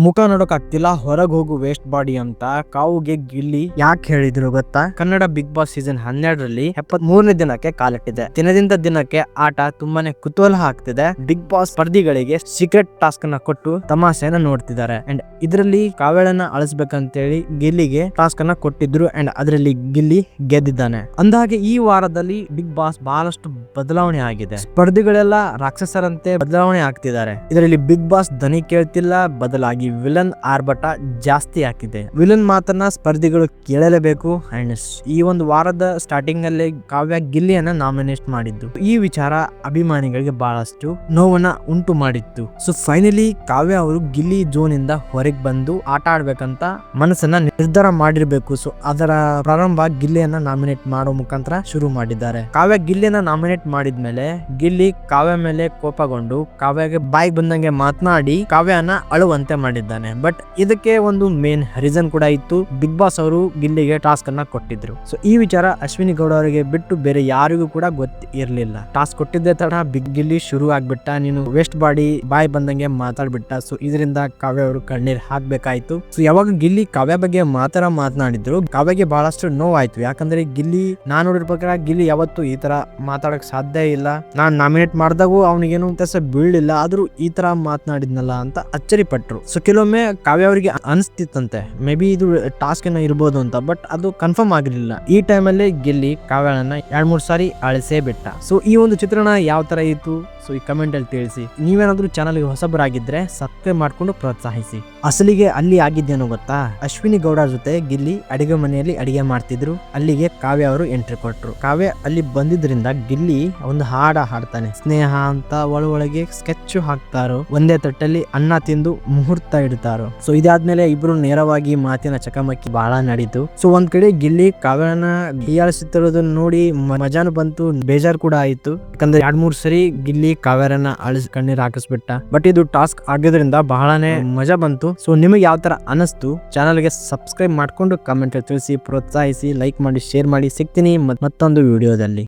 ಮುಖ ನೋಡಕ್ ಆಗ್ತಿಲ್ಲ, ಹೊರಗೆ ಹೋಗು ವೇಸ್ಟ್ ಬಾಡಿ ಅಂತ ಕಾವುಗೆ ಗಿಲ್ಲಿ ಯಾಕೆ ಹೇಳಿದ್ರು ಗೊತ್ತಾ? ಕನ್ನಡ ಬಿಗ್ ಬಾಸ್ ಸೀಸನ್ 12ರಲ್ಲಿ 73ನೇ ದಿನಕ್ಕೆ ಕಾಲಿಟ್ಟಿದೆ. ದಿನದಿಂದ ದಿನಕ್ಕೆ ಆಟ ತುಂಬಾನೇ ಕುತೂಹಲ ಆಗ್ತಿದೆ. ಬಿಗ್ ಬಾಸ್ ಸ್ಪರ್ಧಿಗಳಿಗೆ ಸೀಕ್ರೆಟ್ ಟಾಸ್ಕ್ ಅನ್ನ ಕೊಟ್ಟು ತಮಾಷೆನ ನೋಡ್ತಿದ್ದಾರೆ. ಅಂಡ್ ಇದರಲ್ಲಿ ಕಾವ್ಯಳನ್ನ ಅಳಿಸ್ಬೇಕಂತೇಳಿ ಗಿಲ್ಲಿಗೆ ಟಾಸ್ಕ್ ಅನ್ನ ಕೊಟ್ಟಿದ್ರು. ಅಂಡ್ ಅದರಲ್ಲಿ ಗಿಲ್ಲಿ ಗೆದ್ದಿದ್ದಾನೆ. ಅಂದಾಗೆ ಈ ವಾರದಲ್ಲಿ ಬಿಗ್ ಬಾಸ್ ಬಹಳಷ್ಟು ಬದಲಾವಣೆ ಆಗಿದೆ. ಸ್ಪರ್ಧಿಗಳೆಲ್ಲ ರಾಕ್ಷಸರಂತೆ ಬದಲಾವಣೆ ಆಗ್ತಿದ್ದಾರೆ. ಇದರಲ್ಲಿ ಬಿಗ್ ಬಾಸ್ ದನಿ ಕೇಳ್ತಿಲ್ಲ, ಬದಲಾಗಿ ವಿಲನ್ ಆರ್ಭಟ ಜಾಸ್ತಿ ಆಗಿದೆ. ವಿಲನ್ ಮಾತನ್ನ ಸ್ಪರ್ಧಿಗಳು ಕೇಳಲೇಬೇಕು. ಅಂಡ್ ಈ ಒಂದು ವಾರದ ಸ್ಟಾರ್ಟಿಂಗ್ ಅಲ್ಲಿ ಕಾವ್ಯ ಗಿಲ್ಲಿಯನ್ನ ನಾಮಿನೇಟ್ ಮಾಡಿದ್ದು. ಈ ವಿಚಾರ ಅಭಿಮಾನಿಗಳಿಗೆ ಬಹಳಷ್ಟು ನೋವನ್ನ ಉಂಟು ಮಾಡಿತ್ತು. ಸೊ ಫೈನಲಿ ಕಾವ್ಯ ಅವರು ಗಿಲ್ಲಿ ಝೋನ್ ಇಂದ ಹೊರಗೆ ಬಂದು ಆಟ ಆಡ್ಬೇಕಂತ ಮನಸ್ಸನ್ನ ನಿರ್ಧಾರ ಮಾಡಿರ್ಬೇಕು. ಸೊ ಅದರ ಪ್ರಾರಂಭ ಗಿಲ್ಲಿಯನ್ನ ನಾಮಿನೇಟ್ ಮಾಡೋ ಮುಖಾಂತರ ಶುರು ಮಾಡಿದ್ದಾರೆ. ಕಾವ್ಯ ಗಿಲ್ಲಿಯನ್ನ ನಾಮಿನೇಟ್ ಮಾಡಿದ್ಮೇಲೆ ಗಿಲ್ಲಿ ಕಾವ್ಯ ಮೇಲೆ ಕೋಪಗೊಂಡು ಕಾವ್ಯಗೆ ಬಾಯಿ ಬಂದಂಗೆ ಮಾತನಾಡಿ ಕಾವ್ಯನ ಅಳುವಂತೆ ಮಾಡಿದ್ದಾನೆ. ಬಟ್ ಇದಕ್ಕೆ ಒಂದು ಮೇನ್ ರೀಸನ್ ಕೂಡ ಇತ್ತು. ಬಿಗ್ ಬಾಸ್ ಅವರು ಗಿಲ್ಲಿಗೆ ಟಾಸ್ಕ್ ಅನ್ನ ಕೊಟ್ಟಿದ್ರು. ಸೊ ಈ ವಿಚಾರ ಅಶ್ವಿನಿ ಗೌಡ ಅವರಿಗೆ ಬಿಟ್ಟು ಬೇರೆ ಯಾರಿಗೂ ಕೂಡ ಗೊತ್ತಿರಲಿಲ್ಲ. ಟಾಸ್ಕ್ ಕೊಟ್ಟಿದ್ದೆ ತಡ ಬಿಗ್ ಗಿಲ್ಲಿ ಶುರು ಆಗ್ಬಿಟ್ಟ, ನೀನು ವೇಸ್ಟ್ ಬಾಡಿ ಬಾಯಿ ಬಂದಂಗೆ ಮಾತಾಡ್ಬಿಟ್ಟ. ಸೊ ಇದರಿಂದ ಕಾವ್ಯ ಅವರು ಕಣ್ಣೀರ್ ಹಾಕ್ಬೇಕಾಯ್ತು. ಸೊ ಯಾವಾಗ ಗಿಲ್ಲಿ ಕಾವ್ಯ ಬಗ್ಗೆ ಮಾತನಾಡಿದ್ರು, ಕಾವ್ಯಗೆ ಬಹಳಷ್ಟು ನೋವಾಯ್ತು. ಯಾಕಂದ್ರೆ ಗಿಲ್ಲಿ ನಾನು ನೋಡಿರ ಪ್ರಕಾರ ಗಿಲ್ಲಿ ಯಾವತ್ತು ಈ ತರ ಮಾತಾಡಕ್ ಸಾಧ್ಯ ಇಲ್ಲ. ನಾನ್ ನಾಮಿನೇಟ್ ಮಾಡಿದಾಗೂ ಅವನಿಗೇನು ವ್ಯತ್ಯಾಸ ಬೀಳಿಲ್ಲ, ಆದ್ರೂ ಈ ತರ ಮಾತನಾಡಿದ್ನಲ್ಲ ಅಂತ ಅಚ್ಚರಿ ಪಟ್ರು. ಸೊ ಕೆಲವೊಮ್ಮೆ ಕಾವ್ಯ ಅವರಿಗೆ ಅನಿಸ್ತಿತ್ತಂತೆ ಮೇ ಬಿ ಇದು ಟಾಸ್ಕ್ ಏನೋ ಇರ್ಬೋದು ಅಂತ. ಬಟ್ ಅದು ಕನ್ಫರ್ಮ್ ಆಗಿರ್ಲಿಲ್ಲ. ಈ ಟೈಮಲ್ಲಿ ಗಿಲ್ಲಿ ಕಾವ್ಯಳನ್ನ 2-3 ಸಾರಿ ಅಳಿಸೇ ಬಿಟ್ಟ. ಸೊ ಈ ಒಂದು ಚಿತ್ರಣ ಯಾವ ತರ ಇತ್ತು ಸೊ ಈ ಕಮೆಂಟ್ ಅಲ್ಲಿ ತಿಳಿಸಿ. ನೀವೇನಾದ್ರೂ ಚಾನಲ್ಗೆ ಹೊಸಬರಾಗಿದ್ರೆ ಸಬ್ಸ್ಕ್ರೈಬ್ ಮಾಡ್ಕೊಂಡು ಪ್ರೋತ್ಸಾಹಿಸಿ. ಅಸಲಿಗೆ ಅಲ್ಲಿ ಆಗಿದ್ದೇನೋ ಗೊತ್ತಾ? ಅಶ್ವಿನಿ ಗೌಡ ಜೊತೆ ಗಿಲ್ಲಿ ಅಡಿಗೆ ಮನೆಯಲ್ಲಿ ಅಡಿಗೆ ಮಾಡ್ತಿದ್ರು. ಅಲ್ಲಿಗೆ ಕಾವ್ಯ ಅವರು ಎಂಟ್ರಿ ಕೊಟ್ರು. ಕಾವ್ಯ ಅಲ್ಲಿ ಬಂದಿದ್ರಿಂದ ಗಿಲ್ಲಿ ಒಂದು ಹಾಡ ಹಾಡ್ತಾನೆ, ಸ್ನೇಹ ಅಂತ. ಒಳಗೆ ಸ್ಕೆಚ್ ಹಾಕ್ತಾರೋ, ಒಂದೇ ತಟ್ಟಲ್ಲಿ ಅನ್ನ ತಿಂದು ಮುಹೂರ್ತ ಇಡ್ತಾರೋ. ಸೊ ಇದಾದ್ಮೇಲೆ ಇಬ್ರು ನೇರವಾಗಿ ಮಾತಿನ ಚಕಮಕಿ ಬಹಳ ನಡೀತು. ಸೊ ಒಂದ್ ಕಡೆ ಗಿಲ್ಲಿ ಕಾವ್ಯನ ಹೀಯಾಳಿಸುತ್ತಿರೋದನ್ನ ನೋಡಿ ಮಜಾನು ಬಂತು, ಬೇಜಾರು ಕೂಡ ಆಯ್ತು. ಯಾಕಂದ್ರೆ 2-3 ಸರಿ ಗಿಲ್ಲಿ ಕಾವ್ಯರನ್ನ ಕಣ್ಣೀರ್ ಹಾಕಿಸ್ಬಿಟ್ಟ. ಬಟ್ ಇದು ಟಾಸ್ಕ್ ಆಗಿದ್ರಿಂದ ಬಹಳನೇ ಮಜಾ ಬಂತು. ಸೊ ನಿಮಗೆ ಯಾವ ತರ ಅನಿಸ್ತು? ಚಾನಲ್ಗೆ ಸಬ್ಸ್ಕ್ರೈಬ್ ಮಾಡ್ಕೊಂಡು ಕಮೆಂಟ್ ತಿಳಿಸಿ, ಪ್ರೋತ್ಸಾಹಿಸಿ, ಲೈಕ್ ಮಾಡಿ, ಶೇರ್ ಮಾಡಿ. ಸಿಗ್ತೀನಿ ಮತ್ತೊಂದು ವಿಡಿಯೋದಲ್ಲಿ.